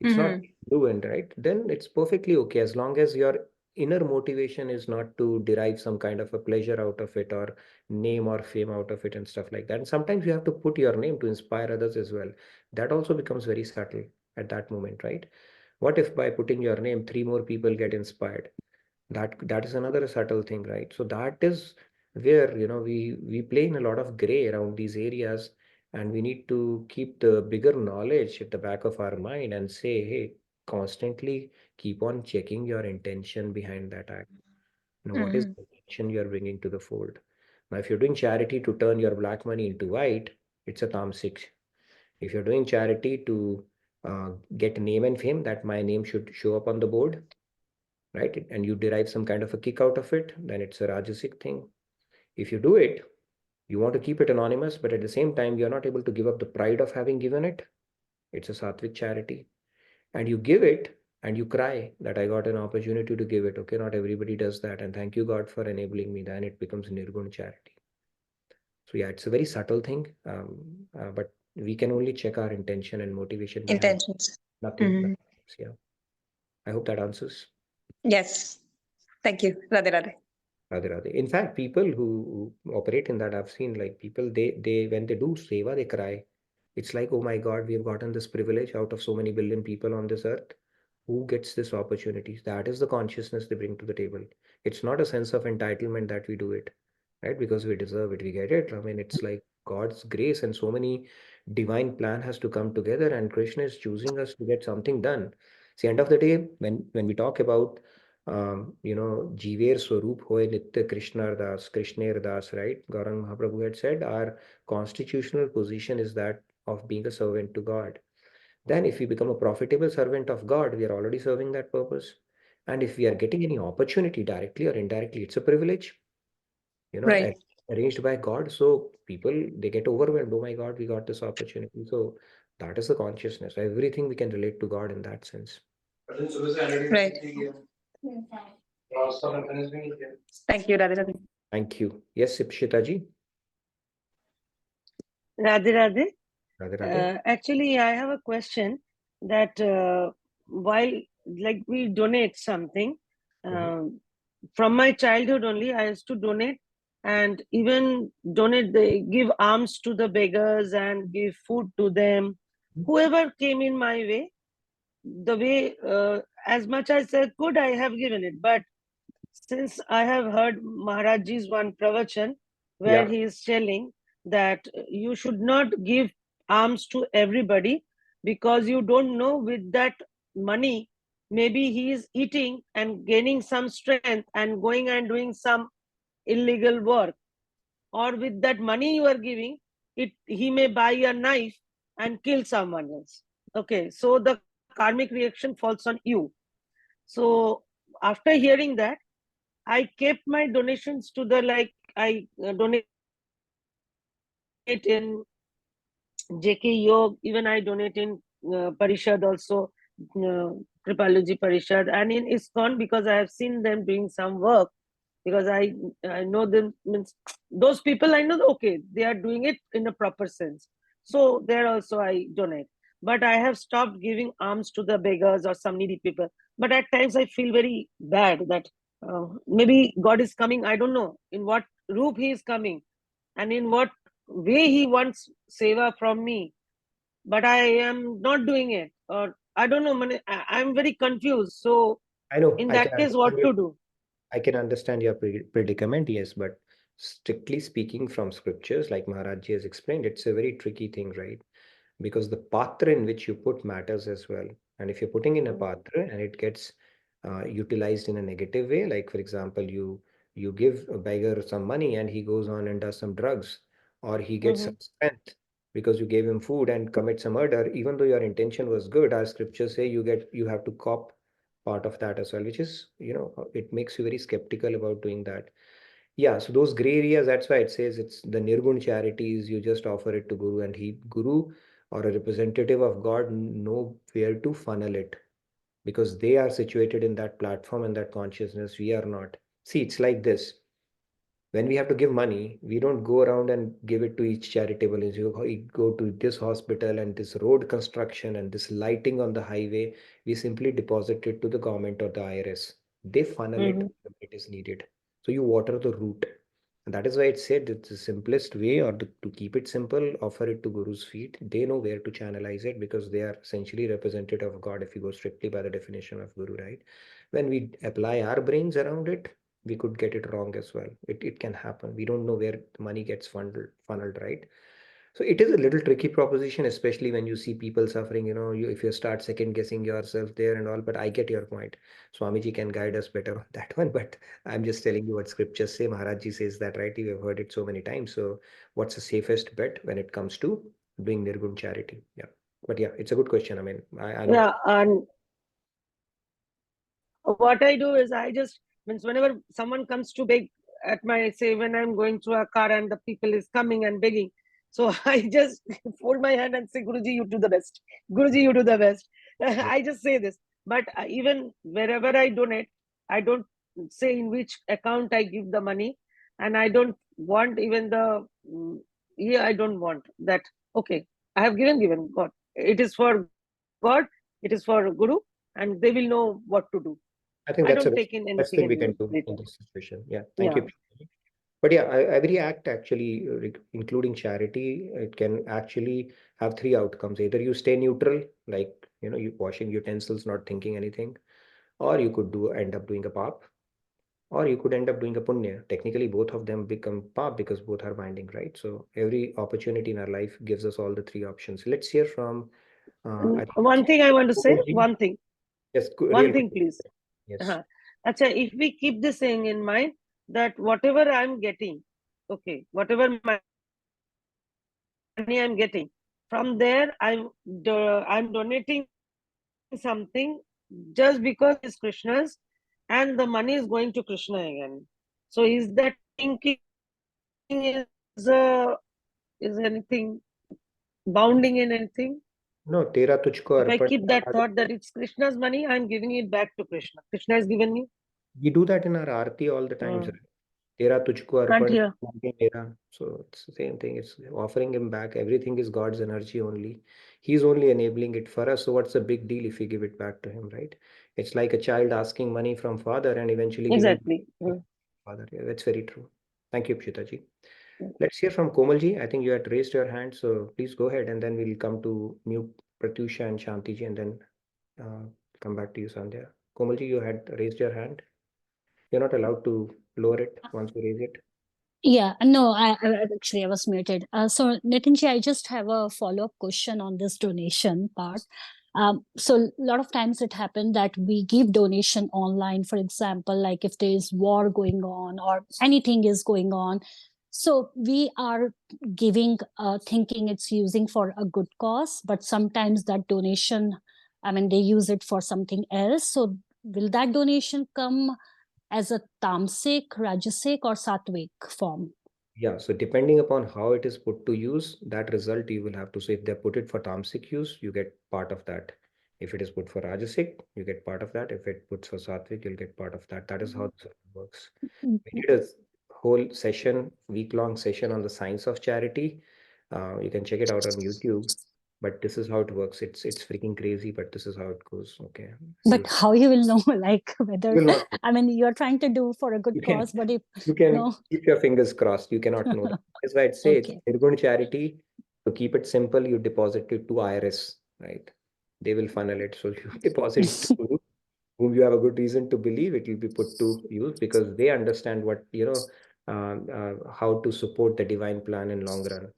it's not fluent, right? Then it's perfectly okay, as long as your inner motivation is not to derive some kind of a pleasure out of it, or name or fame out of it and stuff like that. And sometimes you have to put your name to inspire others as well. That also becomes very subtle at that moment, right? What if by putting your name, 3 more people get inspired? That is another subtle thing, right? So that is where, we play in a lot of gray around these areas, and we need to keep the bigger knowledge at the back of our mind and say, hey, constantly keep on checking your intention behind that act. What is the intention you're bringing to the fold? Now, if you're doing charity to turn your black money into white, it's a tamasic. If you're doing charity to get name and fame, that my name should show up on the board, right? And you derive some kind of a kick out of it, then it's a rajasic thing. If you do it, you want to keep it anonymous, but at the same time, you're not able to give up the pride of having given it. It's a sattvic charity. And you give it and you cry that I got an opportunity to give it. Okay, not everybody does that. And thank you, God, for enabling me. Then it becomes nirgun charity. So yeah, it's a very subtle thing. But we can only check our intention and motivation behind Intentions. nothing else. Yeah. I hope that answers. Yes. Thank you. Radhe Radhe. Radhe Radhe. In fact, people who operate in that, I've seen, like, people, they when they do seva, they cry. It's like, oh my God, we have gotten this privilege out of so many billion people on this earth. Who gets this opportunity? That is the consciousness they bring to the table. It's not a sense of entitlement that we do it, right? Because we deserve it, we get it. I mean, it's like God's grace, and so many divine plan has to come together, and Krishna is choosing us to get something done. See, end of the day, when we talk about Jiver Swarup Hoy Nitya Krishna Das, right? Gaurang Mahaprabhu had said our constitutional position is that of being a servant to God. Then if we become a profitable servant of God, we are already serving that purpose. And if we are getting any opportunity directly or indirectly, it's a privilege, Right. arranged by God. So people, they get overwhelmed. Oh my God, we got this opportunity. So that is the consciousness. Everything we can relate to God in that sense. Right. Thank you, Radhe Radhe. Thank you. Yes, Ipshita ji. Radhe Radhe. Radhe Radhe. Actually, I have a question that while like we donate something, Mhm. from my childhood only, I used to donate, and even donate, they give alms to the beggars and give food to them. Whoever came in my way, the way, as much as I could, I have given it. But since I have heard Maharajji's one pravachan where Yeah, he is telling that you should not give alms to everybody, because you don't know with that money, maybe he is eating and gaining some strength and going and doing some illegal work, or with that money you are giving it, he may buy a knife and kill someone else. Okay, so the karmic reaction falls on you. So after hearing that, I kept my donations to the, like, I donate in JK Yog, even I donate in Parishad also, Kripaloji Parishad, and in ISKCON, because I have seen them doing some work, because I know them, means those people I know, okay, they are doing it in a proper sense. So there also I donate. But I have stopped giving alms to the beggars or some needy people. But at times I feel very bad that maybe God is coming, I don't know in what roop he is coming and in what way he wants seva from me, but I am not doing it, or I don't know, I'm very confused. So I know. in I can that case, what understand to your do? I can understand your predicament, yes, but strictly speaking from scriptures, like Maharaj Ji has explained, it's a very tricky thing, right? Because the patra in which you put matters as well. And if you're putting in a patra and it gets utilized in a negative way, like for example, you give a beggar some money and he goes on and does some drugs, or he gets some strength because you gave him food and commits a murder, even though your intention was good, our scriptures say you have to cop part of that as well, which is, it makes you very skeptical about doing that. Yeah, so those gray areas, that's why it says it's the nirgun charities, you just offer it to Guru, and Guru or a representative of God know where to funnel it, because they are situated in that platform and that consciousness. We are not. See, it's like this. When we have to give money, we don't go around and give it to each charitable. You go to this hospital and this road construction and this lighting on the highway. We simply deposit it to the government or the IRS. They funnel it where it is needed. So you water the root. And that is why it said it's the simplest way, or to keep it simple, offer it to Guru's feet. They know where to channelize it because they are essentially representative of God if you go strictly by the definition of Guru, right? When we apply our brains around it, we could get it wrong as well. It can happen. We don't know where the money gets funneled, right? So it is a little tricky proposition, especially when you see people suffering, if you start second guessing yourself there and all. But I get your point. Swamiji can guide us better on that one. But I'm just telling you what scriptures say. Maharaj says that, right? You have heard it so many times. So what's the safest bet when it comes to doing nirgun charity? Yeah. But yeah, it's a good question. I mean, I know. Yeah, and what I do is I just, means whenever someone comes to beg at my, say when I'm going through a car and the people is coming and begging, so I just fold my hand and say, Guruji, you do the best. Guruji, you do the best. I just say this. But even wherever I donate, I don't say in which account I give the money, and I don't want even the I don't want that. Okay, I have given God. It is for God, it is for Guru, and they will know what to do. I think I that's the don't take in best anything thing we can in do in return. this situation. Yeah. Thank Yeah. you. But yeah, every act actually, including charity, it can actually have three outcomes. Either you stay neutral, like, you washing utensils, not thinking anything, or you could end up doing a paap, or you could end up doing a punya. Technically, both of them become paap because both are binding, right? So every opportunity in our life gives us all the three options. Let's hear from, I think One thing I want to say, Guruji. one thing, Yes, one real thing, quick. please. Yes. Acha, if we keep this thing in mind, that whatever I'm getting, okay, whatever money I'm getting, from there I'm donating something just because it's Krishna's, and the money is going to Krishna again. So is that thinking is anything bounding in anything? No, tera tujhko If I arpan. keep that thought that it's Krishna's money, I'm giving it back to Krishna. Krishna has given me. We do that in our aarti all the time, sir. Tera tujhko Can't arpan, hear. maange mera. So it's the same thing. It's offering him back. Everything is God's energy only. He's only enabling it for us. So what's the big deal if we give it back to him, right? It's like a child asking money from father and eventually giving Exactly. father. Yeah, that's very true. Thank you, Pshita ji. Let's hear from Komalji. I think you had raised your hand, so please go ahead, and then we'll come to mute Pratyusha and Shanti ji, and then uh, come back to you, Sandhya. Komalji, you had raised your hand. You're not allowed to lower it once you raise it. Yeah, no, actually I was muted. So Nitinji, I just have a follow-up question on this donation part. So a lot of times it happened that we give donation online, for example, like if there is war going on or anything is going on. So we are giving, thinking it's using for a good cause, but sometimes that donation, I mean, they use it for something else. So will that donation come as a tamasic, rajasic, or sattvic form? Yeah, so depending upon how it is put to use, that result you will have to. So if they put it for tamasic use, you get part of that. If it is put for rajasic, you get part of that. If it puts for sattvic, you'll get part of that. That is how this works. We did a whole session, week-long session on the science of charity. You can check it out on YouTube. But this is how it works. It's freaking crazy, but this is how it goes. Okay. But how you will know, like whether, will not. I mean, you're trying to do for a good You can cause, but if you can no, keep your fingers crossed. You cannot know that. That's why I'd say it's okay. Nirgun charity. To keep it simple, you deposit it to IRS, right? They will funnel it. So you deposit it to whom you have a good reason to believe it will be put to use because they understand what, how to support the divine plan in long run.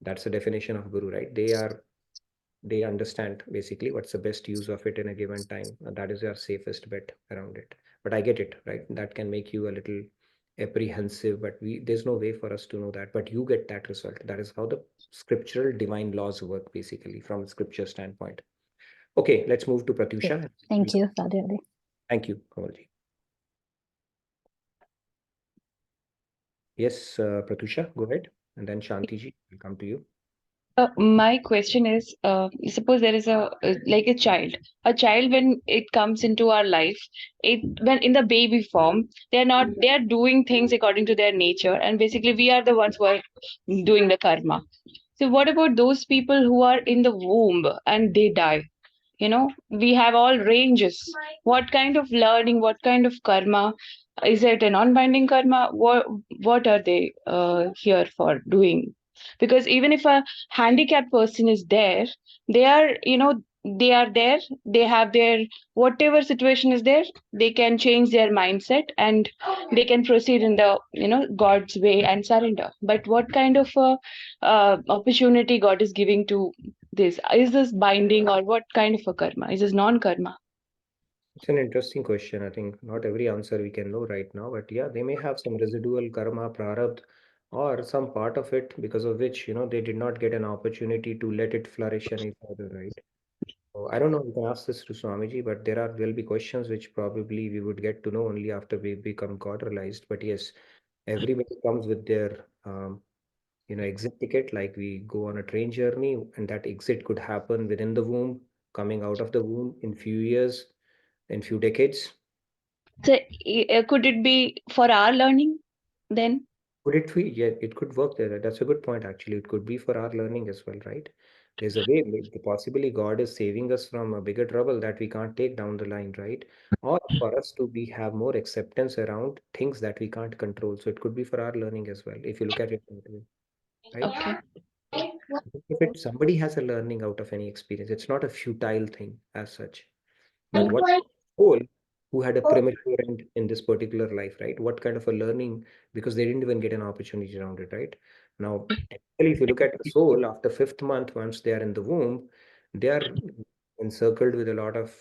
That's the definition of guru, right? They understand basically what's the best use of it in a given time. That is your safest bet around it. But I get it, right? That can make you a little apprehensive, but there's no way for us to know that. But you get that result. That is how the scriptural divine laws work, basically, from a scripture standpoint. Okay, let's move to Pratyusha. Thank you, Radhe Radhe. Thank you, Kamalji. Yes, Pratyusha, go ahead. And then Shantiji will come to you. My question is, suppose there is like a child when it comes into our life, when in the baby form, they are doing things according to their nature, and basically we are the ones who are doing the karma. So what about those people who are in the womb and they die? We have all ranges. What kind of learning, what kind of karma? Is it a non-binding karma? What are they here for doing? Because even if a handicapped person is there, they are, they are there, they have their, whatever situation is there, they can change their mindset and they can proceed in the, God's way and surrender. But what kind of opportunity God is giving to this? Is this binding, or what kind of a karma? Is this non-karma? It's an interesting question. I think not every answer we can know right now, but yeah, they may have some residual karma, prarabdha, or some part of it because of which, they did not get an opportunity to let it flourish any further, right? So I don't know, you can ask this to Swamiji, but will be questions which probably we would get to know only after we become God realized. But yes, everybody comes with their exit ticket, like we go on a train journey, and that exit could happen within the womb, coming out of the womb in few years, in few decades. So could it be for our learning then? Could it be? Yeah, it could work there. That's a good point, actually. It could be for our learning as well, right? There's a way, possibly God is saving us from a bigger trouble that we can't take down the line, right? Or for us to have more acceptance around things that we can't control. So it could be for our learning as well, if you look at it that way, right? Okay. If somebody has a learning out of any experience, it's not a futile thing as such. But what soul who had a premature end in this particular life, right? What kind of a learning, because they didn't even get an opportunity around it, right? Now, technically, if you look at the soul after 5th month, once they are in the womb, they are encircled with a lot of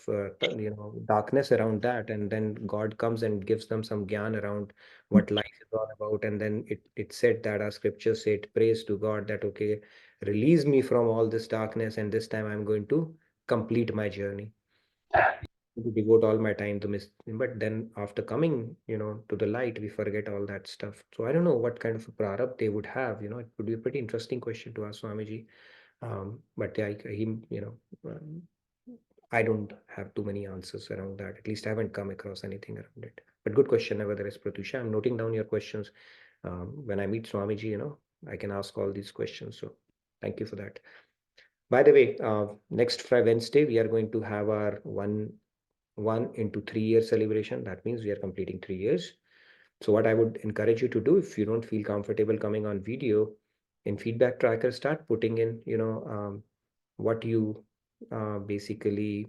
darkness around that, and then God comes and gives them some gyan around what life is all about, and then it said that our scripture said, praise to God that okay, release me from all this darkness, and this time I'm going to complete my journey, to devote all my time to but then after coming to the light, we forget all that stuff. So I don't know what kind of a prarabdha they would have. It would be a pretty interesting question to ask Swamiji. But yeah, he I don't have too many answers around that. At least I haven't come across anything around it. But good question, nevertheless, Pratusha. I'm noting down your questions. When I meet Swamiji, I can ask all these questions. So thank you for that. By the way, next Wednesday, we are going to have our 1 into 3 year celebration. That means we are completing 3 years. So what I would encourage you to do, if you don't feel comfortable coming on video, in feedback tracker, start putting in, what you basically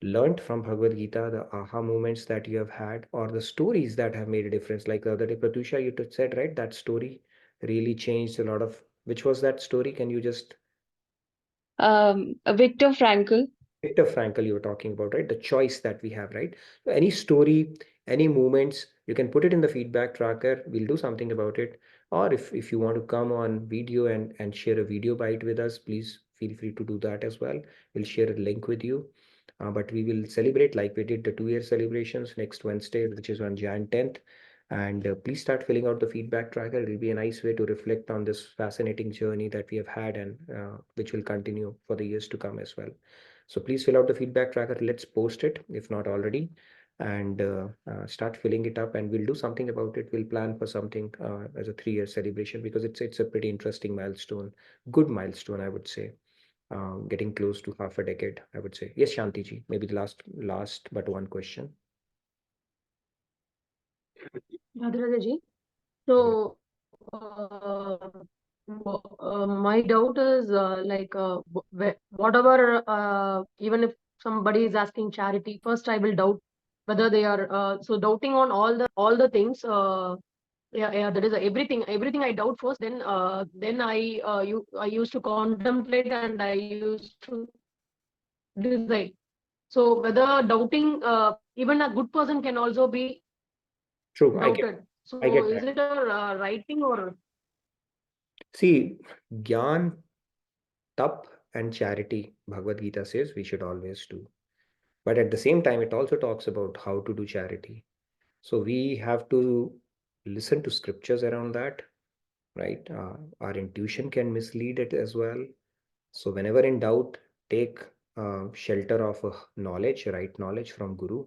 learned from Bhagavad Gita, the aha moments that you have had, or the stories that have made a difference. Like the other day, Pratusha, you said, right, that story really changed a lot of. Which was that story? Can you just Viktor Frankl. Viktor Frankl you were talking about, right? The choice that we have, right? So any story, any moments, you can put it in the feedback tracker. We'll do something about it. Or if you want to come on video and share a video bite with us, please feel free to do that as well. We'll share a link with you. But we will celebrate like we did the 2 year celebrations next Wednesday, which is on Jan 10th. And please start filling out the feedback tracker. It'll be a nice way to reflect on this fascinating journey that we have had and which will continue for the years to come as well. So please fill out the feedback tracker. Let's post it if not already, and start filling it up. And we'll do something about it. We'll plan for something as a 3 year celebration because it's a pretty interesting milestone, good milestone, I would say. Getting close to half a decade, I would say. Yes, Shanti ji, maybe the last but one question. Radha ji. So, my doubt is whatever, even if somebody is asking charity, first I will doubt whether they are so doubting on all the things. That is everything I doubt first. Then I used to contemplate and I used to decide. So whether doubting, even a good person can also be True, doubted. So I get is that. it a right thing or? See, Gyan, Tap, and charity, Bhagavad Gita says we should always do. But at the same time, it also talks about how to do charity. So we have to listen to scriptures around that, right? Our intuition can mislead it as well. So whenever in doubt, take shelter of knowledge, right knowledge from Guru.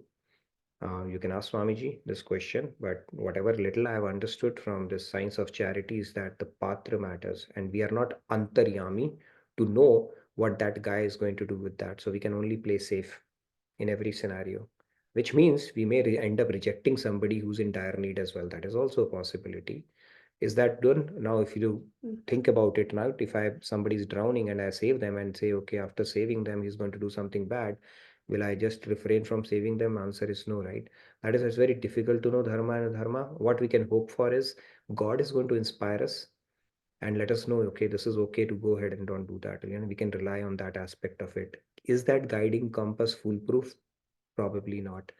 You can ask Swamiji this question, but whatever little I have understood from this science of charity is that the patra matters, and we are not antaryami to know what that guy is going to do with that. So we can only play safe in every scenario, which means we may end up rejecting somebody who's in dire need as well. That is also a possibility. Is that done? Now, if you think about it now, if somebody's drowning and I save them and say, okay, after saving them, he's going to do something bad, will I just refrain from saving them? Answer is no, right? That is, it's very difficult to know dharma and dharma. What we can hope for is God is going to inspire us and let us know, okay, this is okay to go ahead and don't do that. We can rely on that aspect of it. Is that guiding compass foolproof? Probably not.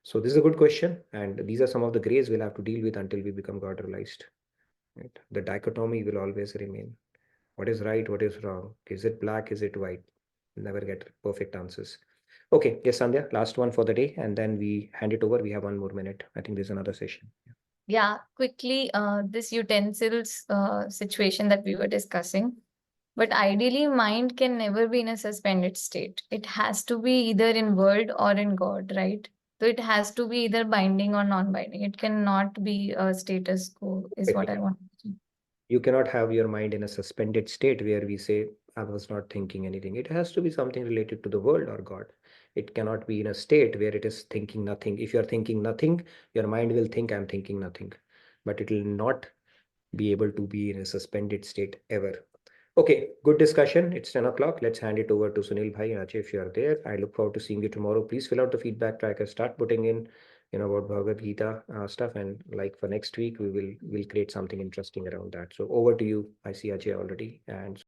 So this is a good question, and these are some of the grays we'll have to deal with until we become God realized. Right? The dichotomy will always remain. What is right? What is wrong? Is it black? Is it white? We'll never get perfect answers. Okay, yes, Sandhya, last one for the day, and then we hand it over. We have 1 more minute. I think there's another session. Yeah, quickly, this utensils situation that we were discussing. But ideally, mind can never be in a suspended state. It has to be either in world or in God, right? So it has to be either binding or non-binding. It cannot be a status quo, is what I want to say. You cannot have your mind in a suspended state where we say, I was not thinking anything. It has to be something related to the world or God. It cannot be in a state where it is thinking nothing. If you're thinking nothing, your mind will think I'm thinking nothing. But it will not be able to be in a suspended state ever. Okay, good discussion. It's 10 o'clock. Let's hand it over to Sunil Bhai and Ajay if you are there. I look forward to seeing you tomorrow. Please fill out the feedback tracker. Start putting in, about Bhagavad Gita stuff. And like for next week, we'll create something interesting around that. So over to you. I see Ajay already. And